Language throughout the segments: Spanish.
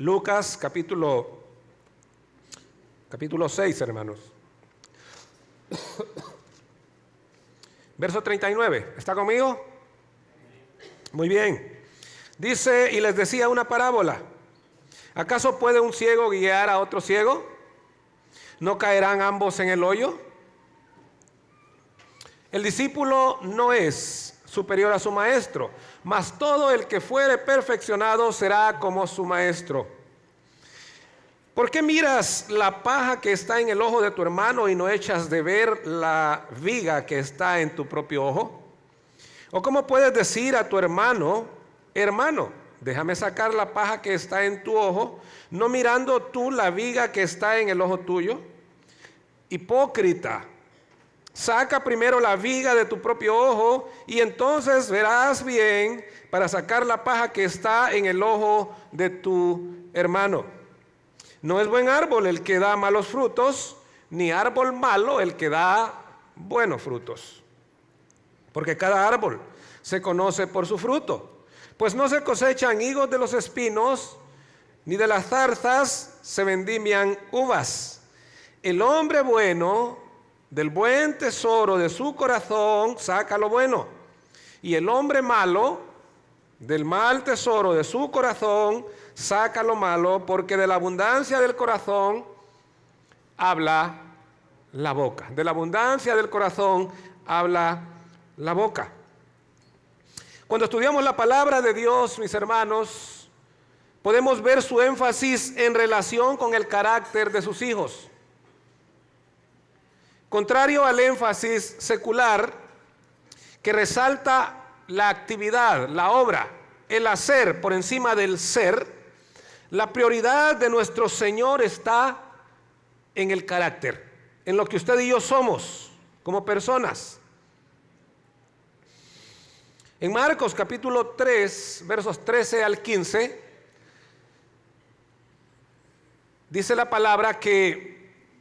Lucas capítulo 6, hermanos. Verso 39. ¿Está conmigo? Muy bien. Dice, y les decía una parábola. ¿Acaso puede un ciego guiar a otro ciego? ¿No caerán ambos en el hoyo? El discípulo no es superior a su maestro, mas todo el que fuere perfeccionado será como su maestro. ¿Por qué miras la paja que está en el ojo de tu hermano y no echas de ver la viga que está en tu propio ojo? ¿O cómo puedes decir a tu hermano, hermano, déjame sacar la paja que está en tu ojo, no mirando tú la viga que está en el ojo tuyo? Hipócrita, saca primero la viga de tu propio ojo y entonces verás bien para sacar la paja que está en el ojo de tu hermano. No es buen árbol el que da malos frutos, ni árbol malo el que da buenos frutos. Porque cada árbol se conoce por su fruto. Pues no se cosechan higos de los espinos, ni de las zarzas se vendimian uvas. El hombre bueno, del buen tesoro de su corazón, saca lo bueno. Y el hombre malo, del mal tesoro de su corazón, saca lo malo, porque de la abundancia del corazón habla la boca. De la abundancia del corazón habla la boca. Cuando estudiamos la palabra de Dios, mis hermanos, podemos ver su énfasis en relación con el carácter de sus hijos. Contrario al énfasis secular que resalta la actividad, la obra, el hacer por encima del ser, la prioridad de nuestro Señor está en el carácter, en lo que usted y yo somos como personas. En Marcos capítulo 3, versos 13 al 15, dice la palabra que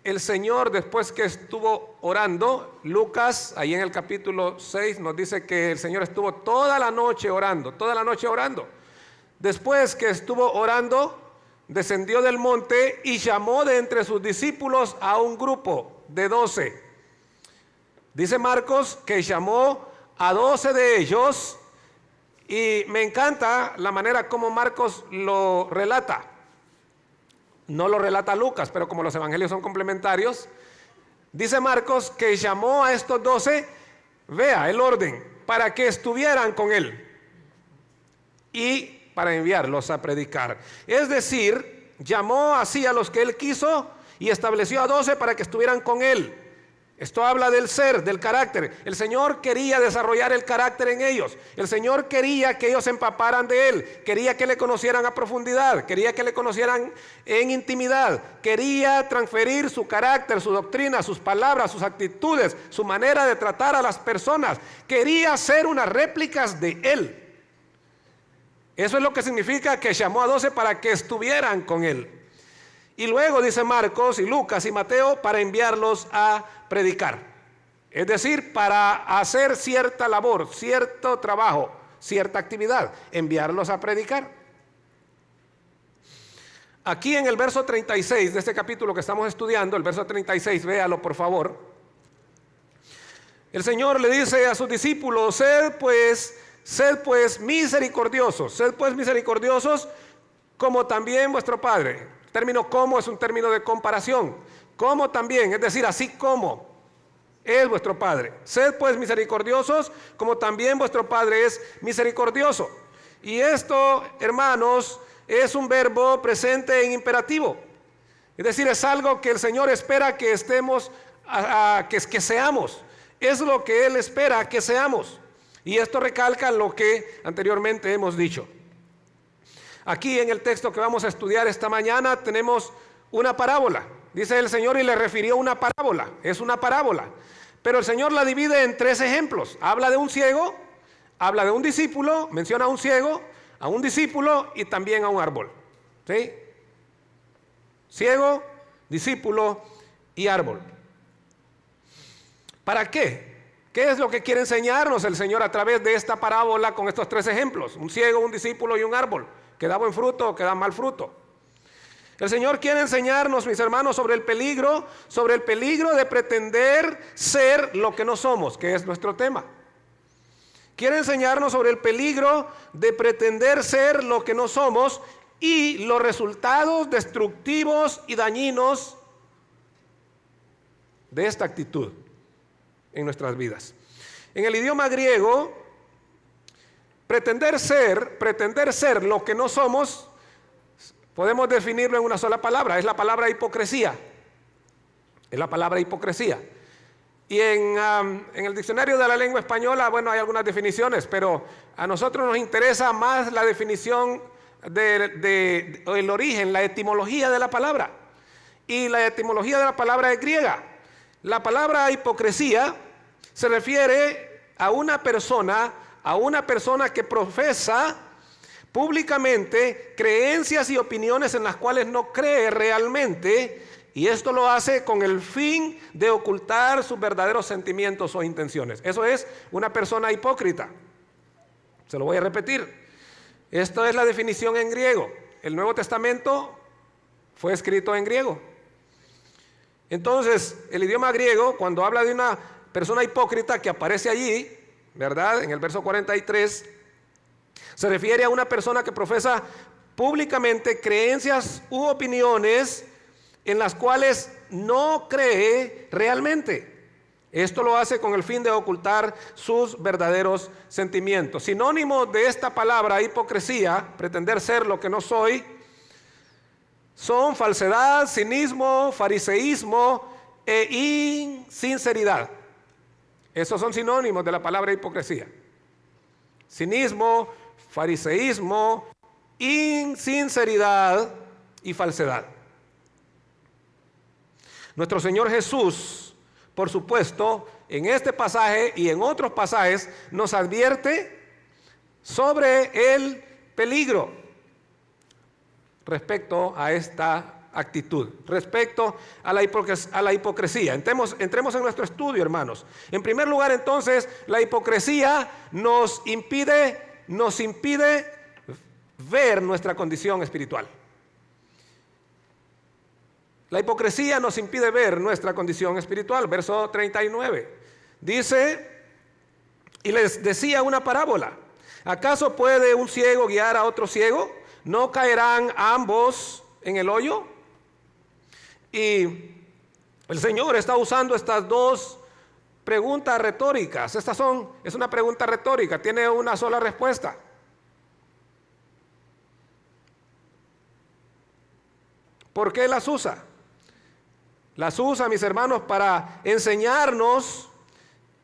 el Señor, después que estuvo orando, Lucas, ahí en el capítulo 6, nos dice que el Señor estuvo toda la noche orando. Después que estuvo orando, descendió del monte y llamó de entre sus discípulos a un grupo de 12. Dice Marcos que llamó a 12 de ellos, y me encanta la manera como Marcos lo relata. No lo relata Lucas, pero como los evangelios son complementarios, dice Marcos que llamó a estos 12, vea el orden, para que estuvieran con él y para enviarlos a predicar. Es decir, llamó así a los que él quiso y estableció a 12 para que estuvieran con él. Esto habla del ser, del carácter. El Señor quería desarrollar el carácter en ellos. El Señor quería que ellos se empaparan de Él. Quería que le conocieran a profundidad. Quería que le conocieran en intimidad. Quería transferir su carácter, su doctrina, sus palabras, sus actitudes, su manera de tratar a las personas. Quería hacer unas réplicas de Él. Eso es lo que significa que llamó a 12 para que estuvieran con Él. Y luego dice Marcos y Lucas y Mateo para enviarlos a predicar. Es decir, para hacer cierta labor, cierto trabajo, cierta actividad, enviarlos a predicar. Aquí en el verso 36 de este capítulo que estamos estudiando, el verso 36, véalo por favor. El Señor le dice a sus discípulos, sed pues misericordiosos como también vuestro Padre. El término como es un término de comparación. Como también, es decir, así como es vuestro Padre. Sed pues misericordiosos como también vuestro Padre es misericordioso. Y esto, hermanos, es un verbo presente en imperativo. Es decir, es algo que el Señor espera que estemos, que seamos. Es lo que Él espera que seamos. Y esto recalca lo que anteriormente hemos dicho. Aquí en el texto que vamos a estudiar esta mañana tenemos una parábola. Dice el Señor y le refirió una parábola. Es una parábola. Pero el Señor la divide en 3 ejemplos. Habla de un ciego, habla de un discípulo, menciona a un ciego, a un discípulo y también a un árbol. ¿Sí? Ciego, discípulo y árbol. ¿Para qué? ¿Qué es lo que quiere enseñarnos el Señor a través de esta parábola con estos 3 ejemplos? Un ciego, un discípulo y un árbol. ¿Que da buen fruto o que da mal fruto? El Señor quiere enseñarnos, mis hermanos, sobre el peligro de pretender ser lo que no somos, que es nuestro tema. Quiere enseñarnos sobre el peligro de pretender ser lo que no somos y los resultados destructivos y dañinos de esta actitud en nuestras vidas. En el idioma griego, pretender ser lo que no somos, podemos definirlo en una sola palabra, es la palabra hipocresía. Es la palabra hipocresía. Y en el diccionario de la lengua española, bueno, hay algunas definiciones, pero a nosotros nos interesa más la definición del origen, la etimología de la palabra. Y la etimología de la palabra es griega. La palabra hipocresía se refiere a una persona que profesa públicamente creencias y opiniones en las cuales no cree realmente, y esto lo hace con el fin de ocultar sus verdaderos sentimientos o intenciones. Eso es una persona hipócrita. Se lo voy a repetir. Esto es la definición en griego. El Nuevo Testamento fue escrito en griego. Entonces, el idioma griego, cuando habla de una persona hipócrita que aparece allí, ¿verdad? En el verso 43, se refiere a una persona que profesa públicamente creencias u opiniones en las cuales no cree realmente. Esto lo hace con el fin de ocultar sus verdaderos sentimientos. Sinónimo de esta palabra hipocresía, pretender ser lo que no soy, son falsedad, cinismo, fariseísmo e insinceridad. Esos son sinónimos de la palabra hipocresía. Cinismo, fariseísmo, insinceridad y falsedad. Nuestro Señor Jesús, por supuesto, en este pasaje y en otros pasajes nos advierte sobre el peligro respecto a esta actitud, respecto a la hipocresía. Entremos en nuestro estudio, hermanos. En primer lugar, entonces, la hipocresía nos impide ver nuestra condición espiritual. La hipocresía nos impide ver nuestra condición espiritual. Verso 39. Dice, y les decía una parábola. ¿Acaso puede un ciego guiar a otro ciego? ¿No caerán ambos en el hoyo? Y el Señor está usando estas dos preguntas retóricas. Es una pregunta retórica, tiene una sola respuesta. ¿Por qué las usa? Las usa, mis hermanos, para enseñarnos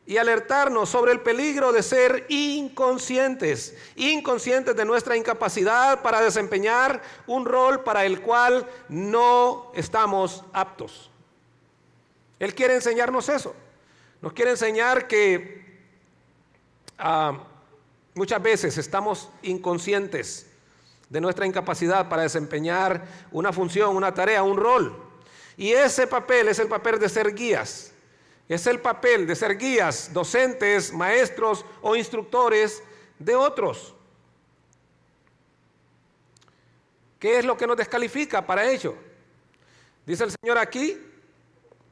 y alertarnos sobre el peligro de ser inconscientes de nuestra incapacidad para desempeñar un rol para el cual no estamos aptos. Él quiere enseñarnos eso. Nos quiere enseñar que muchas veces estamos inconscientes de nuestra incapacidad para desempeñar una función, una tarea, un rol. Y ese papel es el papel de ser guías. Es el papel de ser guías, docentes, maestros o instructores de otros. ¿Qué es lo que nos descalifica para ello? Dice el Señor aquí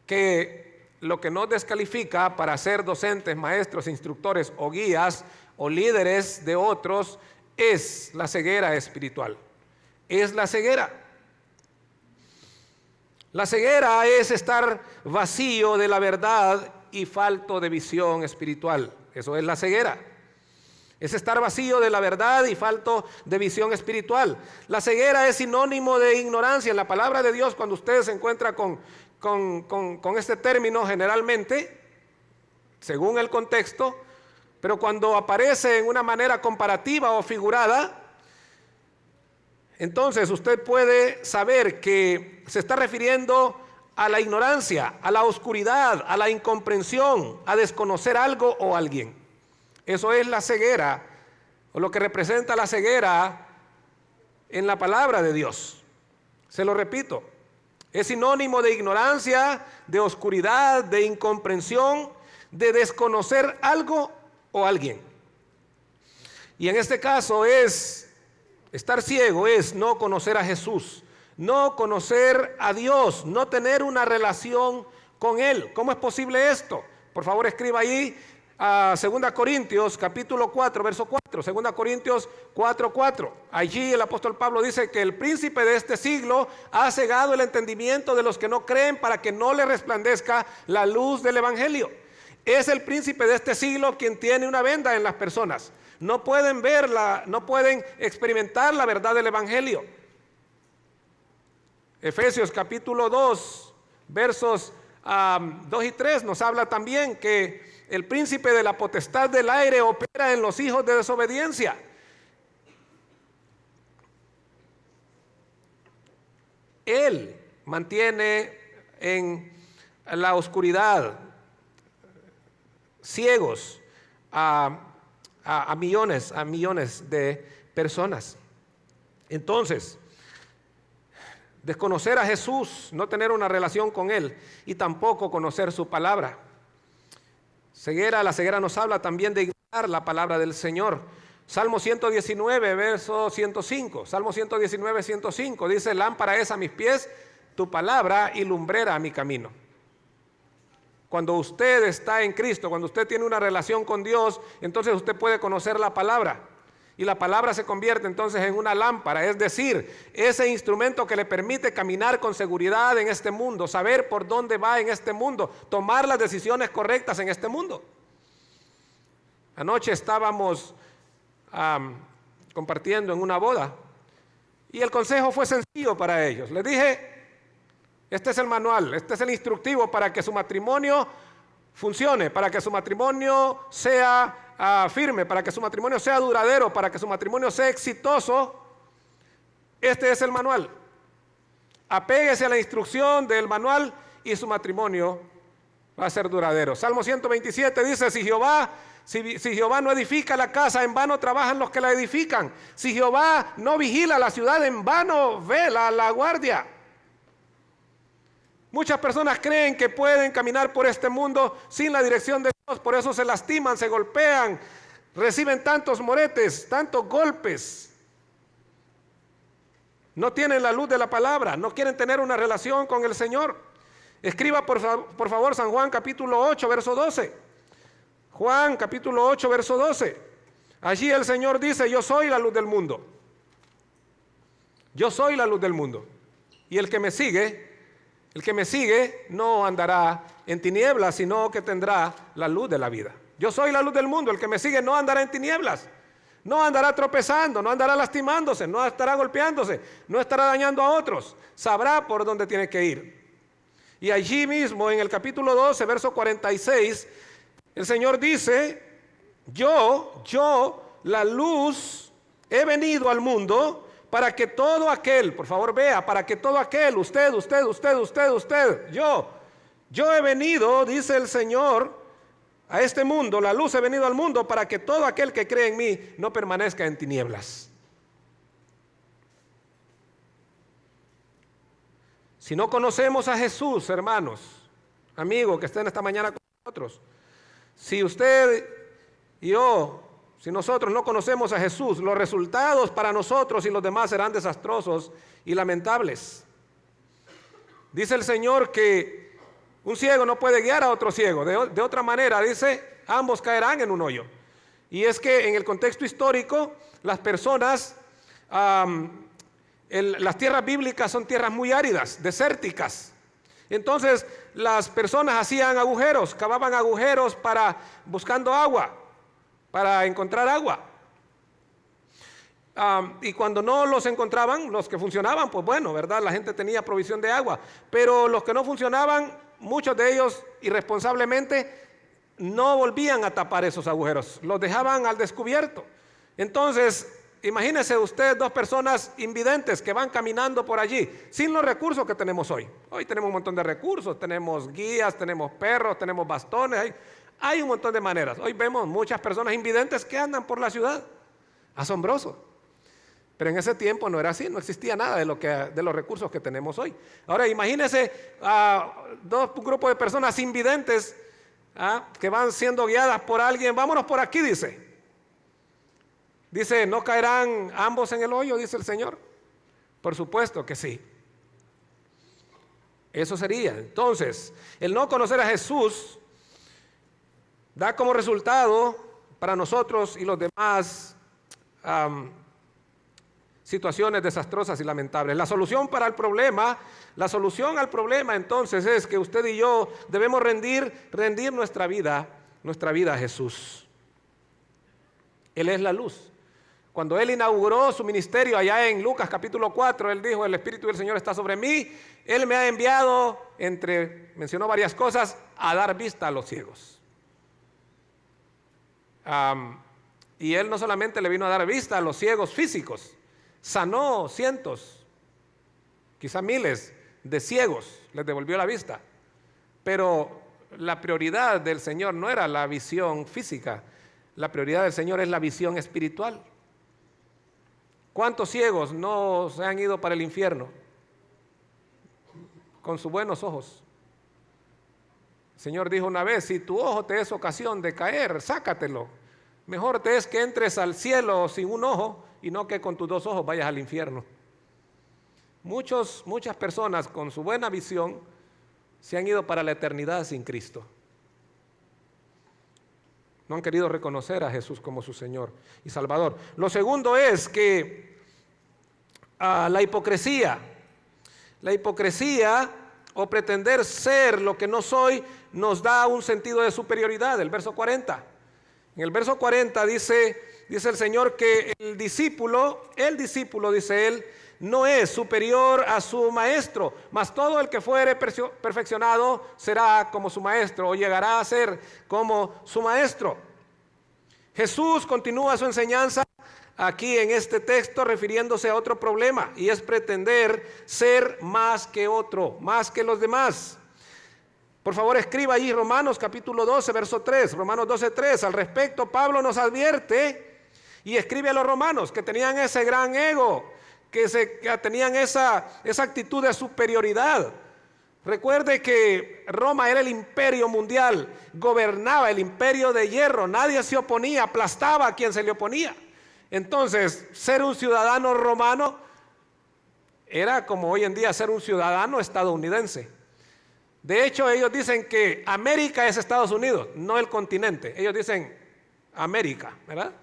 que lo que nos descalifica para ser docentes, maestros, instructores o guías o líderes de otros es la ceguera espiritual. Es la ceguera. La ceguera es estar vacío de la verdad y falto de visión espiritual. Eso es la ceguera. Es estar vacío de la verdad y falto de visión espiritual. La ceguera es sinónimo de ignorancia. En la palabra de Dios, cuando usted se encuentra con este término, generalmente, según el contexto, pero cuando aparece en una manera comparativa o figurada, entonces usted puede saber que se está refiriendo a la ignorancia, a la oscuridad, a la incomprensión, a desconocer algo o alguien. Eso es la ceguera, o lo que representa la ceguera en la palabra de Dios. Se lo repito, es sinónimo de ignorancia, de oscuridad, de incomprensión, de desconocer algo o alguien. Y en este caso estar ciego es no conocer a Jesús, no conocer a Dios, no tener una relación con Él. ¿Cómo es posible esto? Por favor, escriba ahí a 2 Corintios capítulo 4, verso 4. 2 Corintios 4, 4. Allí el apóstol Pablo dice que el príncipe de este siglo ha cegado el entendimiento de los que no creen para que no le resplandezca la luz del evangelio. Es el príncipe de este siglo quien tiene una venda en las personas. No pueden verla, no pueden experimentar la verdad del evangelio. Efesios capítulo 2, versos 2 y 3 nos habla también que el príncipe de la potestad del aire opera en los hijos de desobediencia. Él mantiene en la oscuridad ciegos a millones de personas. Entonces, desconocer a Jesús, no tener una relación con Él y tampoco conocer su palabra. La ceguera nos habla también de ignorar la palabra del Señor. Salmo 119, verso 105. Salmo 119, 105 dice: lámpara es a mis pies tu palabra y lumbrera a mi camino. Cuando usted está en Cristo, cuando usted tiene una relación con Dios, entonces usted puede conocer la palabra. Y la palabra se convierte entonces en una lámpara, es decir, ese instrumento que le permite caminar con seguridad en este mundo, saber por dónde va en este mundo, tomar las decisiones correctas en este mundo. Anoche estábamos compartiendo en una boda y el consejo fue sencillo para ellos. Les dije: este es el manual, este es el instructivo para que su matrimonio funcione, para que su matrimonio sea firme, para que su matrimonio sea duradero, para que su matrimonio sea exitoso. Este es el manual. Apéguese a la instrucción del manual y su matrimonio va a ser duradero. Salmo 127 dice: si Jehová no edifica la casa, en vano trabajan los que la edifican. Si Jehová no vigila la ciudad, en vano vela la guardia. Muchas personas creen que pueden caminar por este mundo sin la dirección de Dios, por eso se lastiman, se golpean, reciben tantos moretes, tantos golpes. No tienen la luz de la palabra, no quieren tener una relación con el Señor. Escriba por favor San Juan capítulo 8, verso 12. Juan capítulo 8, verso 12. Allí el Señor dice: yo soy la luz del mundo. Yo soy la luz del mundo. Y el que me sigue no andará en tinieblas, sino que tendrá la luz de la vida. Yo soy la luz del mundo. El que me sigue no andará en tinieblas, no andará tropezando, no andará lastimándose, no estará golpeándose, no estará dañando a otros. Sabrá por dónde tiene que ir. Y allí mismo en el capítulo 12, verso 46, el Señor dice: yo, la luz, he venido al mundo para que todo aquel, por favor vea, para que todo aquel, usted, yo he venido, dice el Señor, a este mundo, la luz he venido al mundo para que todo aquel que cree en mí no permanezca en tinieblas. Si no conocemos a Jesús, hermanos, amigo que estén esta mañana con nosotros, si usted y yo, si nosotros no conocemos a Jesús, los resultados para nosotros y los demás serán desastrosos y lamentables. Dice el Señor que un ciego no puede guiar a otro ciego. De otra manera, dice, ambos caerán en un hoyo. Y es que en el contexto histórico, las personas, las tierras bíblicas son tierras muy áridas, desérticas. Entonces, las personas hacían agujeros, cavaban agujeros buscando agua, para encontrar agua. Y cuando no los encontraban, los que funcionaban, pues bueno, ¿verdad? La gente tenía provisión de agua. Pero los que no funcionaban, muchos de ellos irresponsablemente no volvían a tapar esos agujeros, los dejaban al descubierto. Entonces, imagínese usted dos personas invidentes que van caminando por allí sin los recursos que tenemos hoy. Hoy tenemos un montón de recursos, tenemos guías, tenemos perros, tenemos bastones, hay un montón de maneras. Hoy vemos muchas personas invidentes que andan por la ciudad, asombroso. Pero en ese tiempo no era así, no existía nada de los recursos que tenemos hoy. Ahora imagínese un grupo de personas invidentes que van siendo guiadas por alguien. Vámonos por aquí, dice. Dice, ¿no caerán ambos en el hoyo? Dice el Señor. Por supuesto que sí. Eso sería. Entonces, el no conocer a Jesús da como resultado para nosotros y los demás situaciones desastrosas y lamentables. La solución al problema entonces es que usted y yo debemos rendir nuestra vida a Jesús. Él es la luz. Cuando Él inauguró su ministerio allá en Lucas capítulo 4, Él dijo: el Espíritu del Señor está sobre mí, Él me ha enviado, mencionó varias cosas, a dar vista a los ciegos. Y Él no solamente le vino a dar vista a los ciegos físicos, sanó cientos, quizá miles de ciegos, les devolvió la vista. Pero la prioridad del Señor no era la visión física, la prioridad del Señor es la visión espiritual. ¿Cuántos ciegos no se han ido para el infierno con sus buenos ojos? El Señor dijo una vez: si tu ojo te es ocasión de caer, sácatelo. Mejor te es que entres al cielo sin un ojo y no que con tus dos ojos vayas al infierno. Muchas personas con su buena visión se han ido para la eternidad sin Cristo. No han querido reconocer a Jesús como su Señor y Salvador. Lo segundo es que la hipocresía o pretender ser lo que no soy nos da un sentido de superioridad. El verso 40. En el verso 40 dice el Señor que el discípulo, dice Él, no es superior a su maestro, mas todo el que fuere perfeccionado será como su maestro, o llegará a ser como su maestro. Jesús continúa su enseñanza aquí en este texto refiriéndose a otro problema, y es pretender ser más que otro, más que los demás. Por favor, escriba allí Romanos capítulo 12, verso 3, Romanos 12, 3. Al respecto, Pablo nos advierte y escribe a los romanos que tenían ese gran ego, que tenían esa actitud de superioridad. Recuerde que Roma era el imperio mundial, gobernaba el imperio de hierro, nadie se oponía, aplastaba a quien se le oponía. Entonces, ser un ciudadano romano era como hoy en día ser un ciudadano estadounidense. De hecho, ellos dicen que América es Estados Unidos, no el continente. Ellos dicen América, ¿verdad?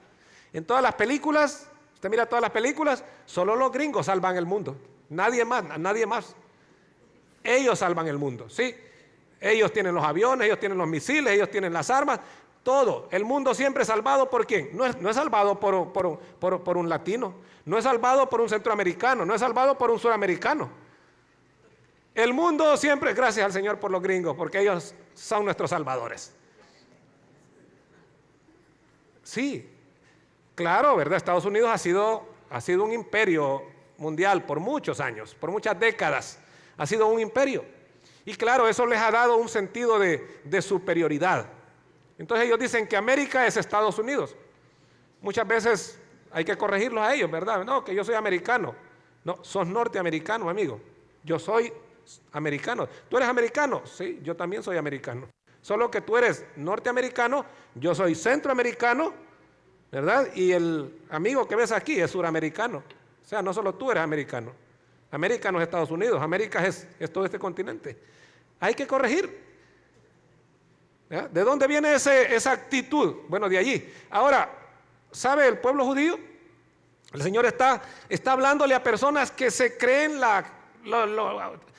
En todas las películas, usted mira todas las películas, solo los gringos salvan el mundo. Nadie más. Ellos salvan el mundo, ¿sí? Ellos tienen los aviones, ellos tienen los misiles, ellos tienen las armas, todo. El mundo siempre es salvado ¿por quién? No es salvado por un latino, no es salvado por un centroamericano, no es salvado por un suramericano. El mundo siempre, gracias al Señor por los gringos, porque ellos son nuestros salvadores. Sí, claro, ¿verdad? Estados Unidos ha sido un imperio mundial por muchos años, por muchas décadas. Ha sido un imperio. Y claro, eso les ha dado un sentido de superioridad. Entonces ellos dicen que América es Estados Unidos. Muchas veces hay que corregirlos a ellos, ¿verdad? No, que yo soy americano. No, sos norteamericano, amigo. Yo soy americano. ¿Tú eres americano? Sí, yo también soy americano. Solo que tú eres norteamericano, yo soy centroamericano, ¿verdad? Y el amigo que ves aquí es suramericano. O sea, no solo tú eres americano. América no es Estados Unidos, América es todo este continente. Hay que corregir. ¿Ya? ¿De dónde viene esa actitud? Bueno, de allí. Ahora, ¿sabe el pueblo judío? El Señor está hablándole a personas que se creen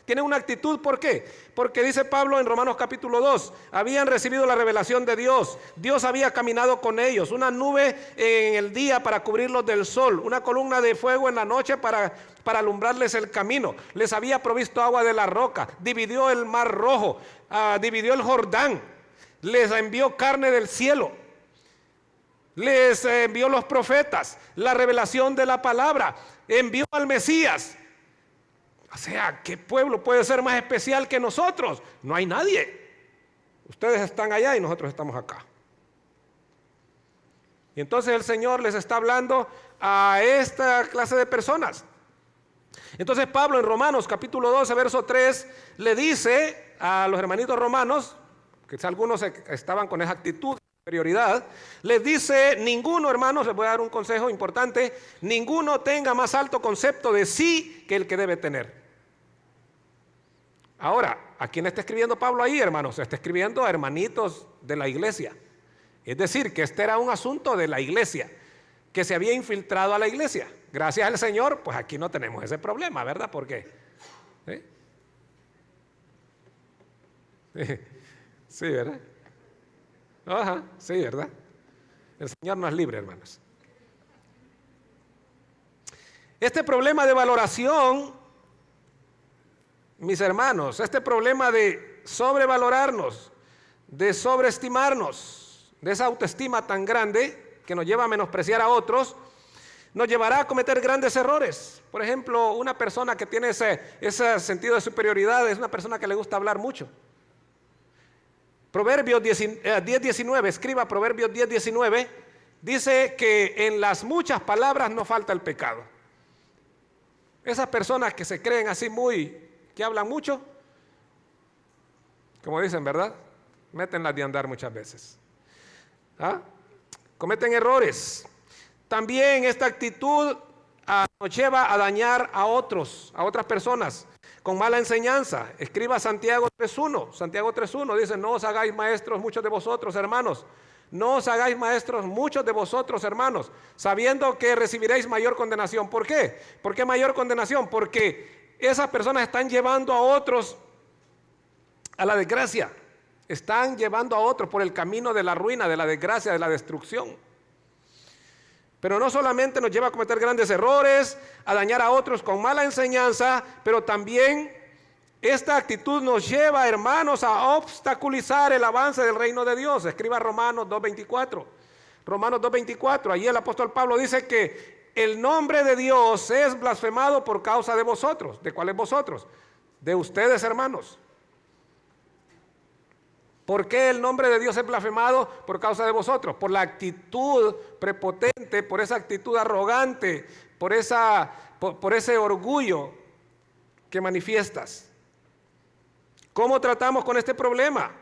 tienen una actitud. ¿Por qué? Porque dice Pablo en Romanos capítulo 2, habían recibido la revelación de Dios. Dios había caminado con ellos, una nube en el día para cubrirlos del sol, una columna de fuego en la noche para alumbrarles el camino. Les había provisto agua de la roca, dividió el mar rojo, dividió el Jordán, les envió carne del cielo, les envió los profetas, la revelación de la palabra, envió al Mesías. O sea, ¿qué pueblo puede ser más especial que nosotros? No hay nadie. Ustedes están allá y nosotros estamos acá. Y entonces el Señor les está hablando a esta clase de personas. Entonces Pablo en Romanos capítulo 12, verso 3, le dice a los hermanitos romanos, que algunos estaban con esa actitud de superioridad, les dice: ninguno, hermanos, les voy a dar un consejo importante, ninguno tenga más alto concepto de sí que el que debe tener. Ahora, ¿a quién está escribiendo Pablo ahí, hermanos? Está escribiendo a hermanitos de la iglesia. Es decir, que este era un asunto de la iglesia, que se había infiltrado a la iglesia. Gracias al Señor, pues aquí no tenemos ese problema, ¿verdad? ¿Por qué? ¿Sí? Sí, ¿verdad? Ajá, sí, ¿verdad? El Señor nos libre, hermanos. Este problema de valoración, mis hermanos, este problema de sobrevalorarnos, de sobreestimarnos, de esa autoestima tan grande que nos lleva a menospreciar a otros, nos llevará a cometer grandes errores. Por ejemplo, una persona que tiene ese sentido de superioridad es una persona que le gusta hablar mucho. Proverbios 10:19, escriba Proverbios 10:19, dice que en las muchas palabras no falta el pecado. Esas personas que se creen así que hablan mucho, como dicen, ¿verdad? Meten las de andar muchas veces. ¿Ah? Cometen errores. También esta actitud nos lleva a dañar a otras personas con mala enseñanza. Escriba Santiago 3:1. Santiago 3:1 dice: no os hagáis maestros muchos de vosotros, hermanos. No os hagáis maestros muchos de vosotros, hermanos, sabiendo que recibiréis mayor condenación. ¿Por qué? ¿Por qué mayor condenación? Porque esas personas están llevando a otros a la desgracia. Están llevando a otros por el camino de la ruina, de la desgracia, de la destrucción. Pero no solamente nos lleva a cometer grandes errores, a dañar a otros con mala enseñanza, pero también esta actitud nos lleva, hermanos, a obstaculizar el avance del reino de Dios. Escriba Romanos 2:24. Romanos 2:24. Allí el apóstol Pablo dice que el nombre de Dios es blasfemado por causa de vosotros. ¿De cuáles vosotros? De ustedes, hermanos. ¿Por qué el nombre de Dios es blasfemado? Por causa de vosotros. Por la actitud prepotente, por esa actitud arrogante, por ese orgullo que manifiestas. ¿Cómo tratamos con este problema?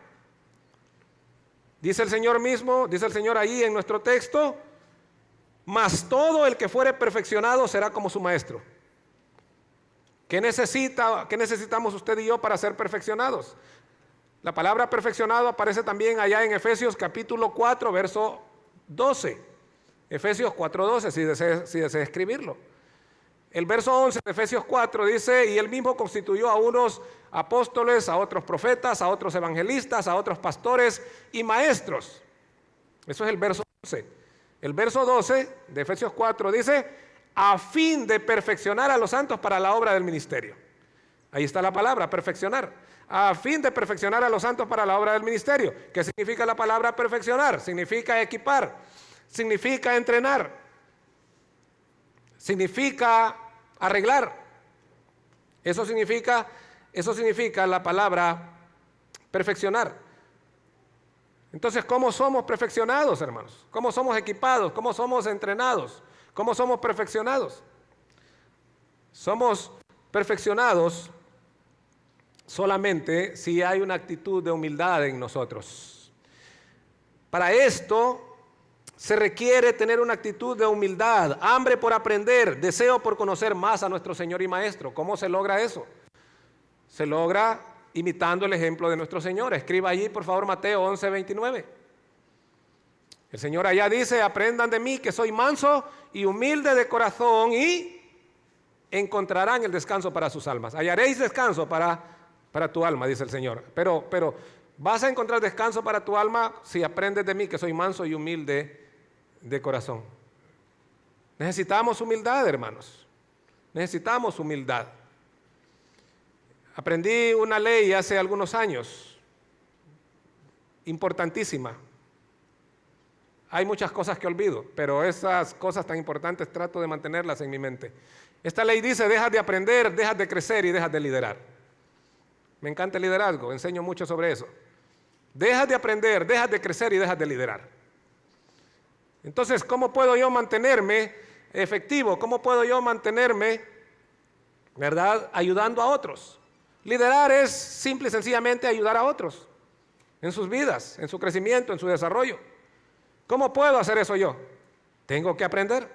Dice el Señor mismo, dice el Señor ahí en nuestro texto: mas todo el que fuere perfeccionado será como su maestro. ¿Qué necesitamos usted y yo para ser perfeccionados? La palabra perfeccionado aparece también allá en Efesios capítulo 4, verso 12. Efesios 4:12, si desea escribirlo. El verso 11 de Efesios 4 dice: y él mismo constituyó a unos apóstoles, a otros profetas, a otros evangelistas, a otros pastores y maestros. Eso es el verso 11. El verso 12 de Efesios 4 dice: a fin de perfeccionar a los santos para la obra del ministerio. Ahí está la palabra, perfeccionar. A fin de perfeccionar a los santos para la obra del ministerio. ¿Qué significa la palabra perfeccionar? Significa equipar, significa entrenar, significa arreglar. Eso significa la palabra perfeccionar. Entonces, ¿cómo somos perfeccionados, hermanos? ¿Cómo somos equipados? ¿Cómo somos entrenados? ¿Cómo somos perfeccionados? Somos perfeccionados solamente si hay una actitud de humildad en nosotros. Para esto se requiere tener una actitud de humildad, hambre por aprender, deseo por conocer más a nuestro Señor y Maestro. ¿Cómo se logra eso? Se logra imitando el ejemplo de nuestro Señor. Escriba allí, por favor, Mateo 11:29. El Señor allá dice: aprendan de mí que soy manso y humilde de corazón y encontrarán el descanso para sus almas. Hallaréis descanso para tu alma, dice el Señor. Pero vas a encontrar descanso para tu alma si aprendes de mí que soy manso y humilde de corazón. Necesitamos humildad, hermanos. Necesitamos humildad. Aprendí una ley hace algunos años, importantísima. Hay muchas cosas que olvido, pero esas cosas tan importantes trato de mantenerlas en mi mente. Esta ley dice: dejas de aprender, dejas de crecer y dejas de liderar. Me encanta el liderazgo, enseño mucho sobre eso. Dejas de aprender, dejas de crecer y dejas de liderar. Entonces, ¿cómo puedo yo mantenerme efectivo? ¿Cómo puedo yo mantenerme, verdad, ayudando a otros? Liderar es simple y sencillamente ayudar a otros en sus vidas, en su crecimiento, en su desarrollo. ¿Cómo puedo hacer eso yo? Tengo que aprender.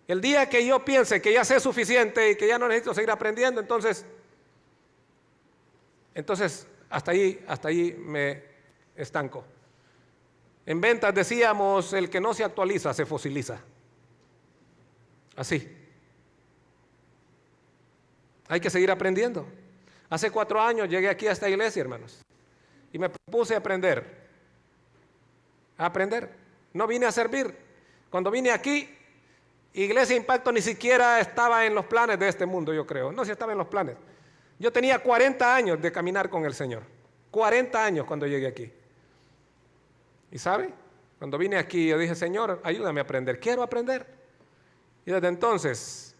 El día que yo piense que ya sé suficiente y que ya no necesito seguir aprendiendo, entonces Entonces, hasta ahí me estanco. En ventas decíamos, el que no se actualiza se fosiliza. Así. Hay que seguir aprendiendo. Hace 4 años llegué aquí a esta iglesia, hermanos, y me propuse a aprender. No vine a servir. Cuando vine aquí, Iglesia Impacto ni siquiera estaba en los planes de este mundo, yo creo. No, si estaba en los planes. Yo tenía 40 años de caminar con el Señor. 40 años cuando llegué aquí. ¿Y sabe? Cuando vine aquí, yo dije, Señor, ayúdame a aprender. Quiero aprender. Y desde entonces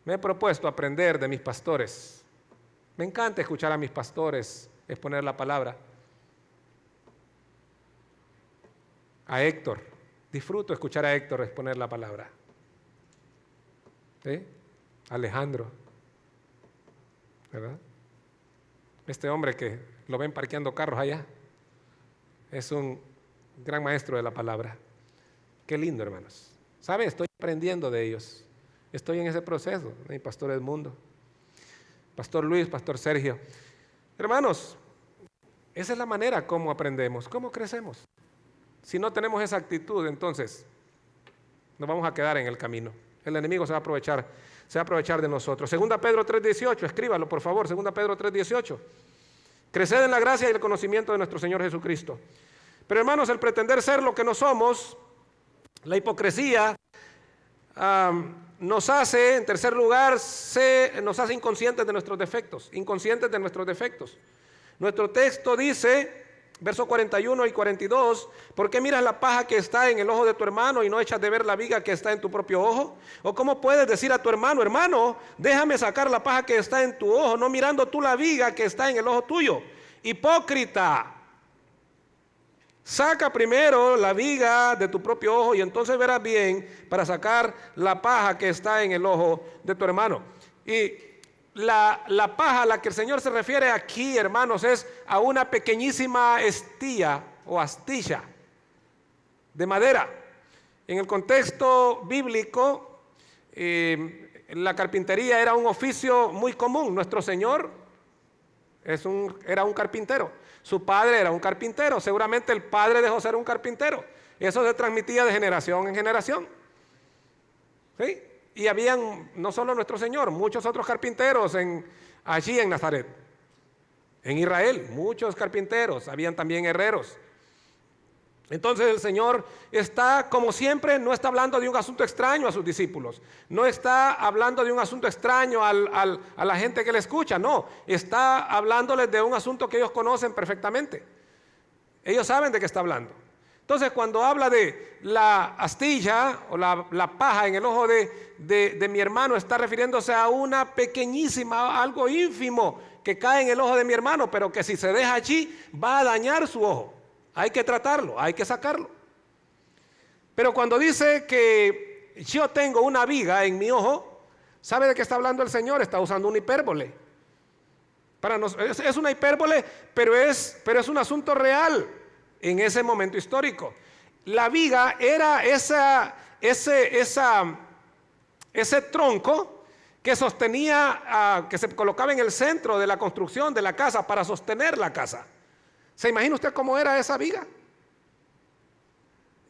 me he propuesto aprender de mis pastores. Me encanta escuchar a mis pastores exponer la palabra. A Héctor. Disfruto escuchar a Héctor exponer la palabra. ¿Sí? Alejandro. ¿Verdad? Este hombre que lo ven parqueando carros allá es un gran maestro de la palabra. Qué lindo, hermanos. ¿Sabe? Estoy aprendiendo de ellos. Estoy en ese proceso. Mi pastor Edmundo, pastor Luis, pastor Sergio. Hermanos, esa es la manera como aprendemos, cómo crecemos. Si no tenemos esa actitud, entonces nos vamos a quedar en el camino. El enemigo se va a aprovechar de nosotros. 2 Pedro 3:18, escríbalo por favor, 2 Pedro 3:18. Creced en la gracia y el conocimiento de nuestro Señor Jesucristo. Pero hermanos, el pretender ser lo que no somos, la hipocresía, nos hace, en tercer lugar, nos hace inconscientes de nuestros defectos. Nuestro texto dice, versos 41 y 42, ¿por qué miras la paja que está en el ojo de tu hermano y no echas de ver la viga que está en tu propio ojo? ¿O cómo puedes decir a tu hermano, hermano, déjame sacar la paja que está en tu ojo, no mirando tú la viga que está en el ojo tuyo? Hipócrita, saca primero la viga de tu propio ojo y entonces verás bien para sacar la paja que está en el ojo de tu hermano. Y la paja a la que el Señor se refiere aquí, hermanos, es a una pequeñísima estilla o astilla de madera. En el contexto bíblico, la carpintería era un oficio muy común. Nuestro Señor era un carpintero. Su padre era un carpintero. Seguramente el padre de José era un carpintero. Eso se transmitía de generación en generación. ¿Sí? Y habían, no solo nuestro Señor, muchos otros carpinteros allí en Nazaret. En Israel, muchos carpinteros, habían también herreros. Entonces el Señor está, como siempre, no está hablando de un asunto extraño a sus discípulos. No está hablando de un asunto extraño a la gente que le escucha. No, está hablándoles de un asunto que ellos conocen perfectamente. Ellos saben de qué está hablando. Entonces, cuando habla de la astilla o la paja en el ojo de mi hermano, está refiriéndose a una pequeñísima, algo ínfimo que cae en el ojo de mi hermano, pero que si se deja allí va a dañar su ojo. Hay que tratarlo, hay que sacarlo. Pero cuando dice que yo tengo una viga en mi ojo, ¿sabe de qué está hablando el Señor? Está usando una hipérbole. Es una hipérbole, pero es un asunto real en ese momento histórico. La viga era ese tronco que sostenía, que se colocaba en el centro de la construcción de la casa para sostener la casa. ¿Se imagina usted cómo era esa viga?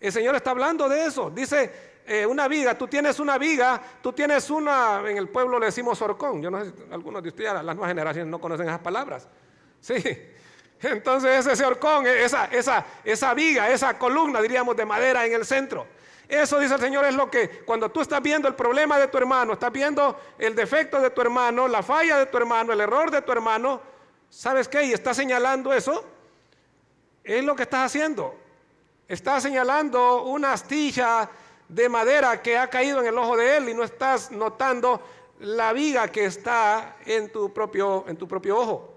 El Señor está hablando de eso. Dice, una viga, tú tienes una, en el pueblo le decimos horcón. Yo no sé, algunos de ustedes, las nuevas generaciones no conocen esas palabras. Sí. Entonces ese horcón, esa viga, esa columna, diríamos, de madera en el centro. Eso, dice el Señor, es lo que cuando tú estás viendo el problema de tu hermano, estás viendo el defecto de tu hermano, la falla de tu hermano, el error de tu hermano, ¿sabes qué? Y estás señalando eso, es lo que estás haciendo. Estás señalando una astilla de madera que ha caído en el ojo de él y no estás notando la viga que está en tu propio ojo.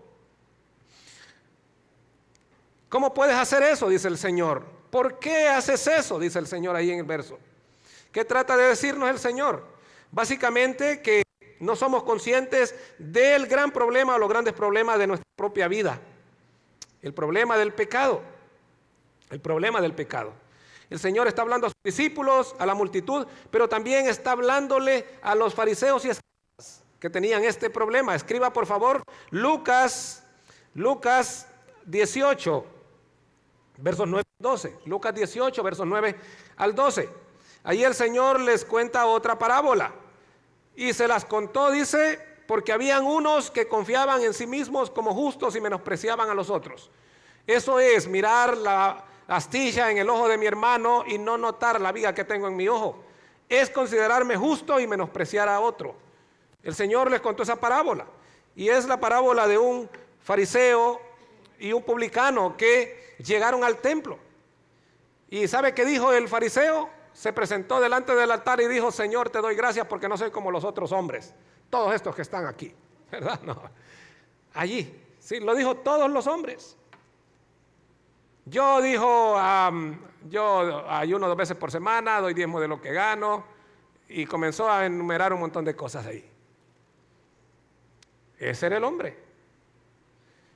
¿Cómo puedes hacer eso? Dice el Señor. ¿Por qué haces eso? Dice el Señor ahí en el verso. ¿Qué trata de decirnos el Señor? Básicamente que no somos conscientes del gran problema o los grandes problemas de nuestra propia vida. El problema del pecado. El problema del pecado. El Señor está hablando a sus discípulos, a la multitud, pero también está hablándole a los fariseos y escribas que tenían este problema. Escriba por favor Lucas Lucas 18, versos 9 al 12. Lucas 18, versos 9 al 12. Ahí el Señor les cuenta otra parábola. Y se las contó, dice, porque habían unos que confiaban en sí mismos como justos y menospreciaban a los otros. Eso es mirar la astilla en el ojo de mi hermano y no notar la viga que tengo en mi ojo. Es considerarme justo y menospreciar a otro. El Señor les contó esa parábola. Y es la parábola de un fariseo y un publicano que llegaron al templo. ¿Y sabe qué dijo el fariseo? Se presentó delante del altar y dijo: Señor, te doy gracias porque no soy como los otros hombres, todos estos que están aquí, ¿verdad? No. Allí, sí, lo dijo todos los hombres. Yo dijo, yo ayuno 2 veces por semana, doy diezmo de lo que gano, y comenzó a enumerar un montón de cosas ahí. Ese era el hombre.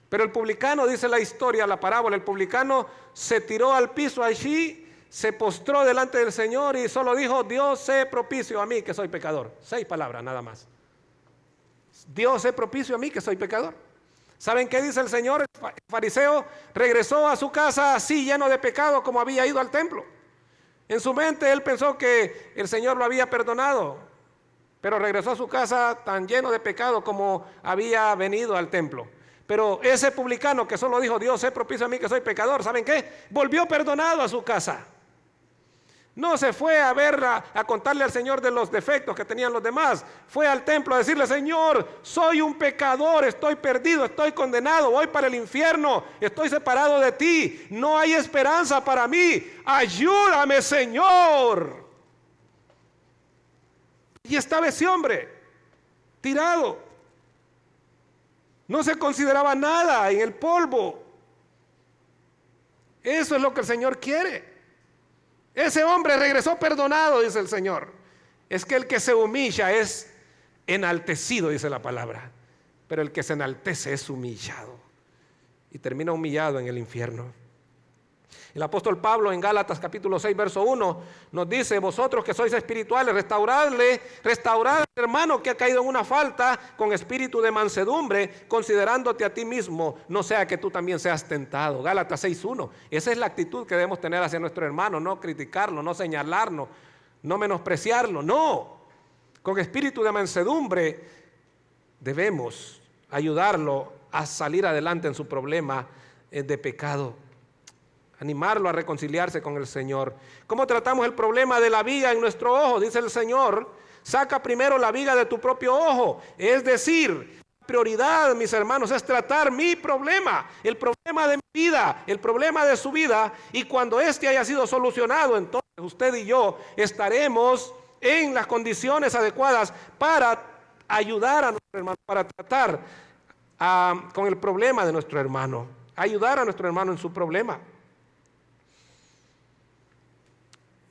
Pero el publicano, dice la historia, la parábola, el publicano se tiró al piso allí, se postró delante del Señor y solo dijo: Dios, sé propicio a mí que soy pecador. 6 palabras nada más. Dios, sé propicio a mí que soy pecador. ¿Saben qué dice el Señor? El fariseo regresó a su casa así, lleno de pecado, como había ido al templo. En su mente él pensó que el Señor lo había perdonado, pero regresó a su casa tan lleno de pecado como había venido al templo. Pero ese publicano que solo dijo: Dios, sé propicio a mí que soy pecador, ¿saben qué? Volvió perdonado a su casa. No se fue a ver, a contarle al Señor de los defectos que tenían los demás. Fue al templo a decirle: Señor, soy un pecador, estoy perdido, estoy condenado, voy para el infierno, estoy separado de ti, no hay esperanza para mí, ayúdame, Señor. Y estaba ese hombre tirado, no se consideraba nada, en el polvo. Eso es lo que el Señor quiere. Ese hombre regresó perdonado, dice el Señor. Es que el que se humilla es enaltecido, dice la palabra, pero el que se enaltece es humillado y termina humillado en el infierno. El apóstol Pablo en Gálatas capítulo 6 verso 1 nos dice: vosotros que sois espirituales, restaurad al hermano que ha caído en una falta con espíritu de mansedumbre, considerándote a ti mismo, no sea que tú también seas tentado. Gálatas 6:1. Esa es la actitud que debemos tener hacia nuestro hermano: no criticarlo, no señalarlo, no menospreciarlo, no. Con espíritu de mansedumbre debemos ayudarlo a salir adelante en su problema de pecado, animarlo a reconciliarse con el Señor. ¿Cómo tratamos el problema de la viga en nuestro ojo? Dice el Señor: saca primero la viga de tu propio ojo. Es decir, la prioridad, mis hermanos, es tratar mi problema, el problema de mi vida, el problema de su vida, y cuando este haya sido solucionado, entonces usted y yo estaremos en las condiciones adecuadas para ayudar a nuestro hermano, para tratar con el problema de nuestro hermano, ayudar a nuestro hermano en su problema.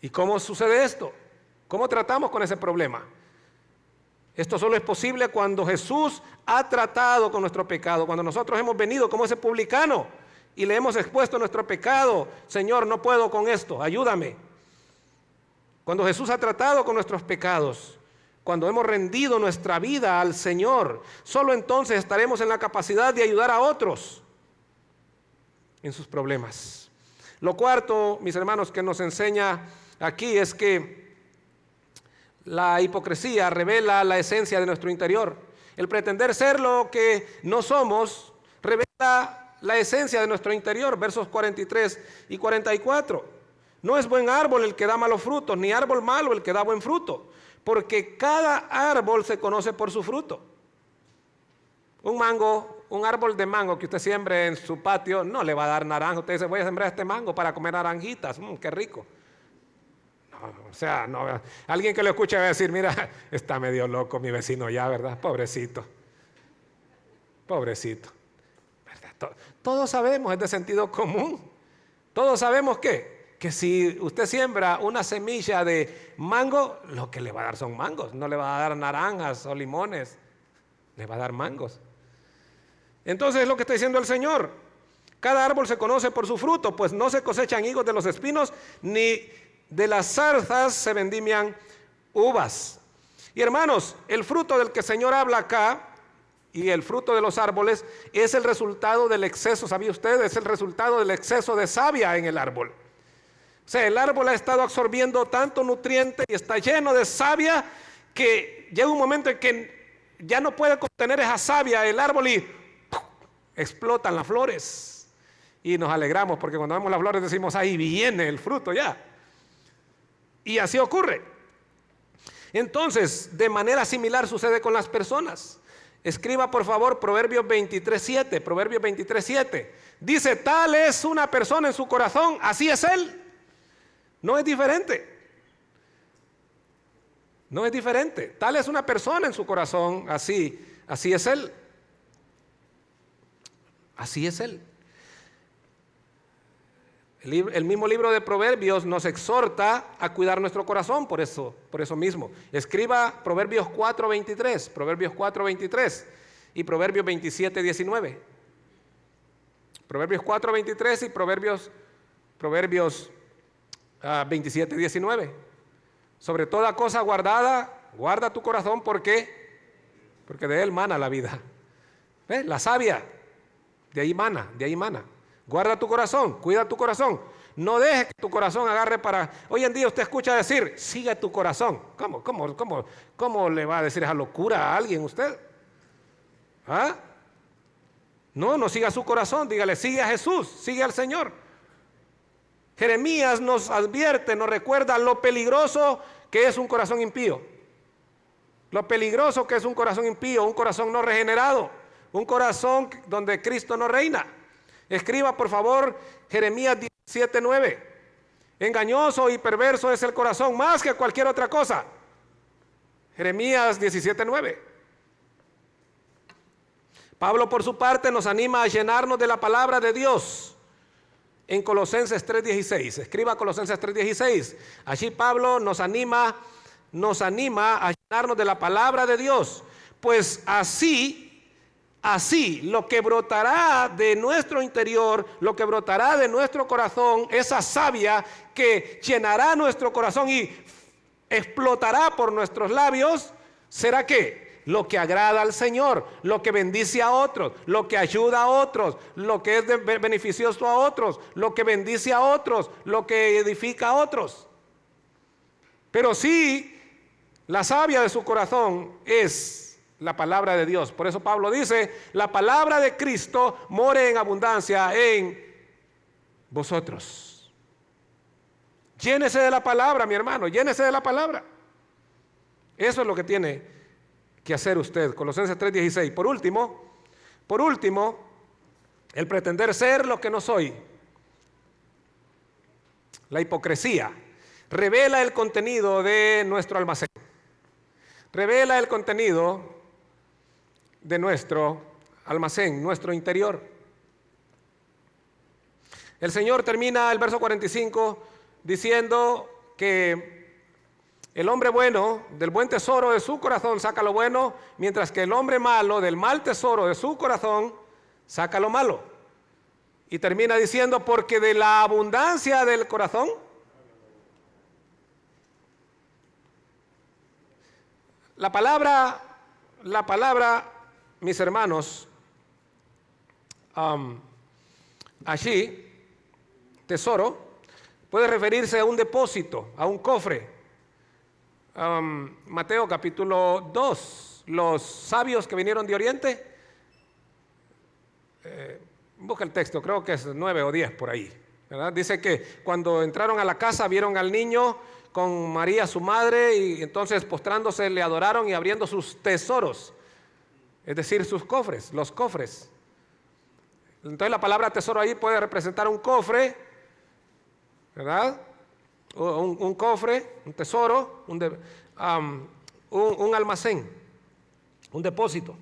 ¿Y cómo sucede esto? ¿Cómo tratamos con ese problema? Esto solo es posible cuando Jesús ha tratado con nuestro pecado, cuando nosotros hemos venido como ese publicano y le hemos expuesto nuestro pecado. Señor, no puedo con esto, ayúdame. Cuando Jesús ha tratado con nuestros pecados, cuando hemos rendido nuestra vida al Señor, solo entonces estaremos en la capacidad de ayudar a otros en sus problemas. Lo cuarto, mis hermanos, que nos enseña aquí es que la hipocresía revela la esencia de nuestro interior. El pretender ser lo que no somos revela la esencia de nuestro interior. Versos 43 y 44. No es buen árbol el que da malos frutos, ni árbol malo el que da buen fruto, porque cada árbol se conoce por su fruto. Un árbol de mango que usted siembre en su patio no le va a dar naranja. Usted dice: voy a sembrar este mango para comer naranjitas, qué rico. No, o sea, no, alguien que lo escuche va a decir: mira, está medio loco mi vecino ya, ¿verdad? Pobrecito, pobrecito, ¿verdad? Todos sabemos, es de sentido común. Todos sabemos que si usted siembra una semilla de mango, lo que le va a dar son mangos, no le va a dar naranjas o limones, le va a dar mangos. Entonces es lo que está diciendo el Señor: cada árbol se conoce por su fruto, pues no se cosechan higos de los espinos, ni de las zarzas se vendimian uvas. Y hermanos, el fruto del que el Señor habla acá y el fruto de los árboles es el resultado del exceso, ¿sabía usted? Es el resultado del exceso de savia en el árbol. O sea, el árbol ha estado absorbiendo tanto nutriente y está lleno de savia que llega un momento en que ya no puede contener esa savia el árbol y ¡pum!, explotan las flores. Y nos alegramos porque cuando vemos las flores decimos, ahí viene el fruto ya. Y así ocurre. Entonces, de manera similar sucede con las personas. Escriba por favor Proverbios 23:7. Proverbios 23:7. Dice, tal es una persona en su corazón, así es él. No es diferente. No es diferente. Tal es una persona en su corazón, así es él. Así es él. El mismo libro de Proverbios nos exhorta a cuidar nuestro corazón, por eso mismo. Escriba Proverbios 4:23, Proverbios 4:23 y Proverbios 27:19. Proverbios 4:23 y Proverbios 27:19. Sobre toda cosa guardada, guarda tu corazón, ¿por qué? Porque de él mana la vida. ¿Ves? La savia, de ahí mana. Guarda tu corazón, cuida tu corazón. No dejes que tu corazón agarre para... Hoy en día usted escucha decir, sigue tu corazón. ¿Cómo le va a decir esa locura a alguien usted? ¿Ah? No siga su corazón, dígale, sigue a Jesús, sigue al Señor. Jeremías nos advierte, nos recuerda lo peligroso que es un corazón impío. Lo peligroso que es un corazón impío, un corazón no regenerado, un corazón donde Cristo no reina. Escriba por favor Jeremías 17:9. Engañoso y perverso es el corazón más que cualquier otra cosa. Jeremías 17:9. Pablo por su parte nos anima a llenarnos de la palabra de Dios en Colosenses 3:16. Escriba Colosenses 3:16. Allí Pablo nos anima a llenarnos de la palabra de Dios. Pues así lo que brotará de nuestro interior, lo que brotará de nuestro corazón, esa savia que llenará nuestro corazón y explotará por nuestros labios, ¿será qué? Lo que agrada al Señor, lo que bendice a otros, lo que ayuda a otros, lo que es beneficioso a otros, lo que bendice a otros, lo que edifica a otros. Pero sí, la savia de su corazón es la palabra de Dios. Por eso Pablo dice, la palabra de Cristo more en abundancia en vosotros. Llénese de la palabra, mi hermano, llénese de la palabra. Eso es lo que tiene que hacer usted. Colosenses 3:16. Por último, el pretender ser lo que no soy. La hipocresía revela el contenido de nuestro almacén. Revela el contenido de nuestro almacén, nuestro interior. El Señor termina el verso 45 diciendo que el hombre bueno del buen tesoro de su corazón saca lo bueno, mientras que el hombre malo del mal tesoro de su corazón saca lo malo. Y termina diciendo, porque de la abundancia del corazón la palabra, mis hermanos, allí, tesoro, puede referirse a un depósito, a un cofre. Mateo capítulo 2, los sabios que vinieron de Oriente, busca el texto, creo que es 9 o 10 por ahí, ¿verdad? Dice que cuando entraron a la casa vieron al niño con María su madre y entonces postrándose le adoraron y abriendo sus tesoros, es decir, sus cofres, los cofres. Entonces la palabra tesoro ahí puede representar un cofre, ¿verdad? Un cofre, un tesoro, un almacén, un depósito.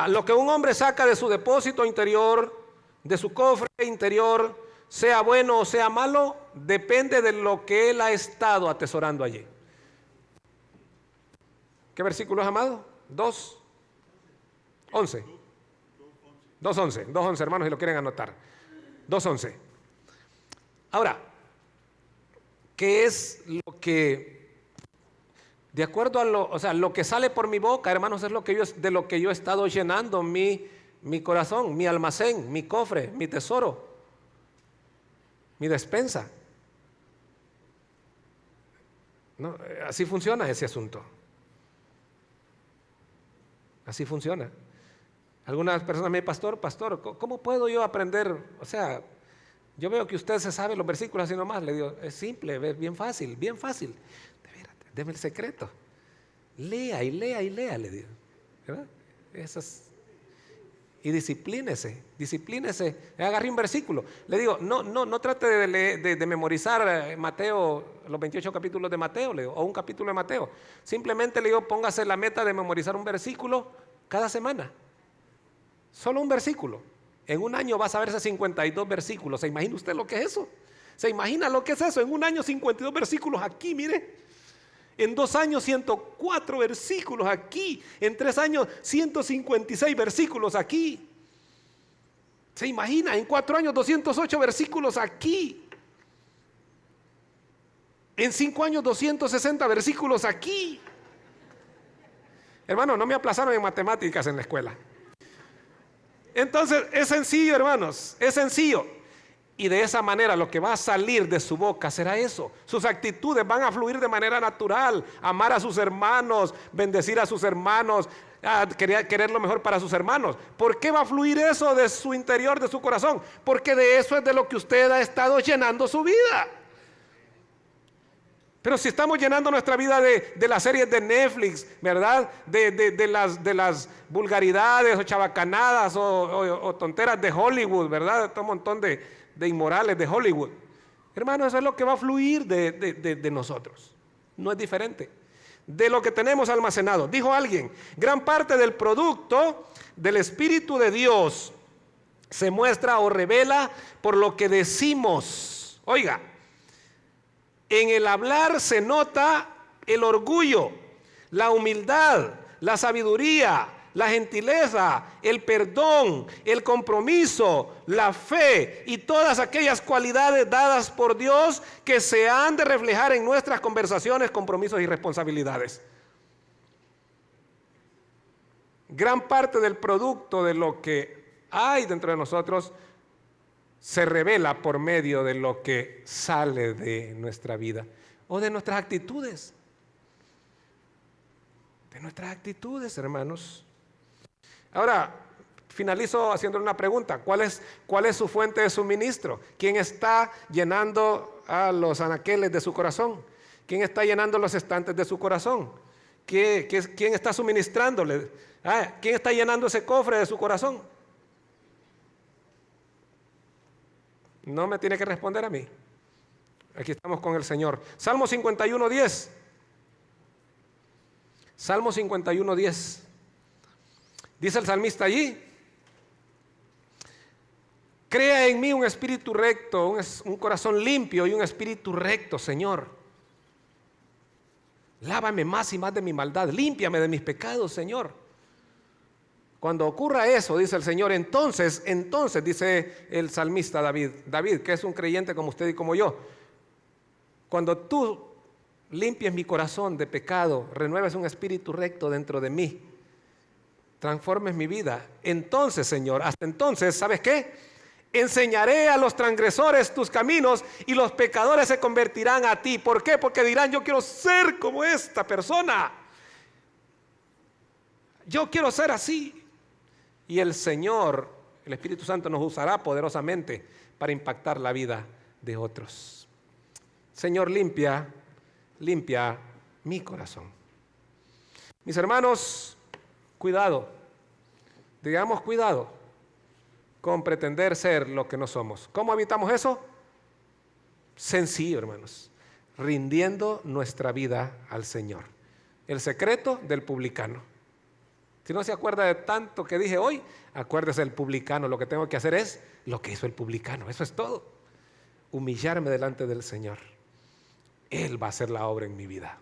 Lo que un hombre saca de su depósito interior, de su cofre interior, sea bueno o sea malo, depende de lo que él ha estado atesorando allí. ¿Qué versículo es, amado? 2:11. 2:11, hermanos, si lo quieren anotar. 2:11. Ahora, ¿qué es lo que De acuerdo a lo que sale por mi boca, hermanos, es de lo que yo he estado llenando mi corazón, mi almacén, mi cofre, mi tesoro, mi despensa. No, así funciona ese asunto. Así funciona. Algunas personas me dicen, pastor, ¿cómo puedo yo aprender? O sea, yo veo que usted se sabe los versículos así nomás. Le digo, es simple, es bien fácil, bien fácil. Deme el secreto. Lea y lea y lea, le digo. ¿Verdad? Y disciplínese. Agarre un versículo. Le digo, no trate de memorizar Mateo, los 28 capítulos de Mateo, le digo, o un capítulo de Mateo. Simplemente le digo, póngase la meta de memorizar un versículo cada semana. Solo un versículo. En un año va a saberse 52 versículos. ¿Se imagina usted lo que es eso? ¿Se imagina lo que es eso? En un año 52 versículos aquí, mire. En 2 años 104 versículos aquí. En 3 años 156 versículos aquí. ¿Se imagina? En 4 años 208 versículos aquí. En 5 años 260 versículos aquí. Hermano, no me aplazaron en matemáticas en la escuela. Entonces es sencillo, hermanos, es sencillo. Y de esa manera lo que va a salir de su boca será eso. Sus actitudes van a fluir de manera natural. Amar a sus hermanos, bendecir a sus hermanos, querer lo mejor para sus hermanos. ¿Por qué va a fluir eso de su interior, de su corazón? Porque de eso es de lo que usted ha estado llenando su vida. Pero si estamos llenando nuestra vida de las series de Netflix, ¿verdad? De las vulgaridades o chabacanadas o tonteras de Hollywood, ¿verdad? Todo un montón de inmorales de Hollywood. Hermano, eso es lo que va a fluir de nosotros. No es diferente. De lo que tenemos almacenado. Dijo alguien, gran parte del producto del Espíritu de Dios se muestra o revela por lo que decimos. Oiga, en el hablar se nota el orgullo, la humildad, la sabiduría, la gentileza, el perdón, el compromiso, la fe y todas aquellas cualidades dadas por Dios que se han de reflejar en nuestras conversaciones, compromisos y responsabilidades. Gran parte del producto de lo que hay dentro de nosotros se revela por medio de lo que sale de nuestra vida o de nuestras actitudes. De nuestras actitudes, hermanos. Ahora, finalizo haciéndole una pregunta. ¿Cuál es su fuente de suministro? ¿Quién está llenando a los anaqueles de su corazón? ¿Quién está llenando los estantes de su corazón? ¿Quién está suministrándole? ¿Quién está llenando ese cofre de su corazón? No me tiene que responder a mí. Aquí estamos con el Señor. Salmo 51:10. Salmo 51:10. Dice el salmista allí: crea en mí un espíritu recto, un corazón limpio y un espíritu recto, Señor. Lávame más y más de mi maldad, límpiame de mis pecados, Señor. Cuando ocurra eso, dice el Señor, entonces, dice el salmista David, que es un creyente como usted y como yo, cuando tú limpies mi corazón de pecado, renueves un espíritu recto dentro de mí, transformes mi vida, entonces, Señor, hasta entonces, ¿sabes qué? Enseñaré a los transgresores tus caminos y los pecadores se convertirán a ti. ¿Por qué? Porque dirán, yo quiero ser como esta persona. Yo quiero ser así. Y el Señor, el Espíritu Santo, nos usará poderosamente para impactar la vida de otros. Señor, limpia mi corazón. Mis hermanos, cuidado, digamos cuidado con pretender ser lo que no somos. ¿Cómo evitamos eso? Sencillo, hermanos, rindiendo nuestra vida al Señor. El secreto del publicano. Si no se acuerda de tanto que dije hoy, acuérdese del publicano. Lo que tengo que hacer es lo que hizo el publicano. Eso es todo. Humillarme delante del Señor. Él va a hacer la obra en mi vida.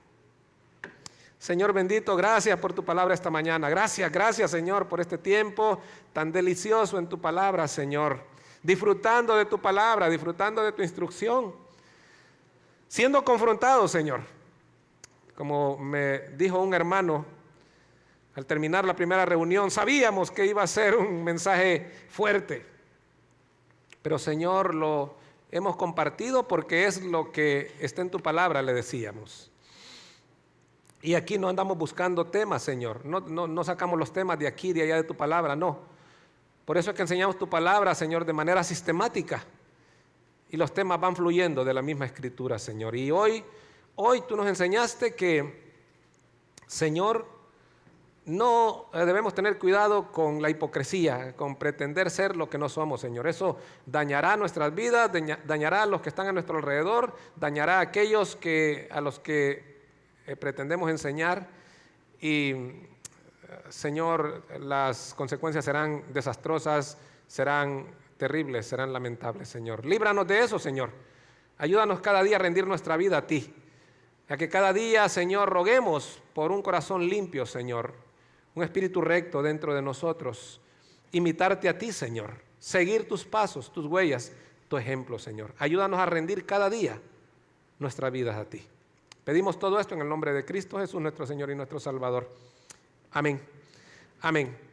Señor bendito, gracias por tu palabra esta mañana. Gracias, Señor, por este tiempo tan delicioso en tu palabra, Señor. Disfrutando de tu palabra, disfrutando de tu instrucción. Siendo confrontado, Señor, Como me dijo un hermano al terminar la primera reunión, sabíamos que iba a ser un mensaje fuerte, pero Señor, lo hemos compartido porque es lo que está en tu palabra, le decíamos. Y aquí no andamos buscando temas, Señor, no sacamos los temas de aquí, de allá de tu palabra, no. Por eso es que enseñamos tu palabra, Señor, de manera sistemática. Y los temas van fluyendo de la misma escritura, Señor. Y hoy tú nos enseñaste que, Señor, no debemos tener cuidado con la hipocresía, con pretender ser lo que no somos, Señor. Eso dañará nuestras vidas, dañará a los que están a nuestro alrededor, dañará a aquellos a los que pretendemos enseñar. Y, Señor, las consecuencias serán desastrosas, serán terribles, serán lamentables, Señor. Líbranos de eso, Señor. Ayúdanos cada día a rendir nuestra vida a ti. A que cada día, Señor, roguemos por un corazón limpio, Señor. Un espíritu recto dentro de nosotros. Imitarte a ti, Señor. Seguir tus pasos, tus huellas, tu ejemplo, Señor. Ayúdanos a rendir cada día nuestras vidas a ti. Pedimos todo esto en el nombre de Cristo Jesús, nuestro Señor y nuestro Salvador. Amén. Amén.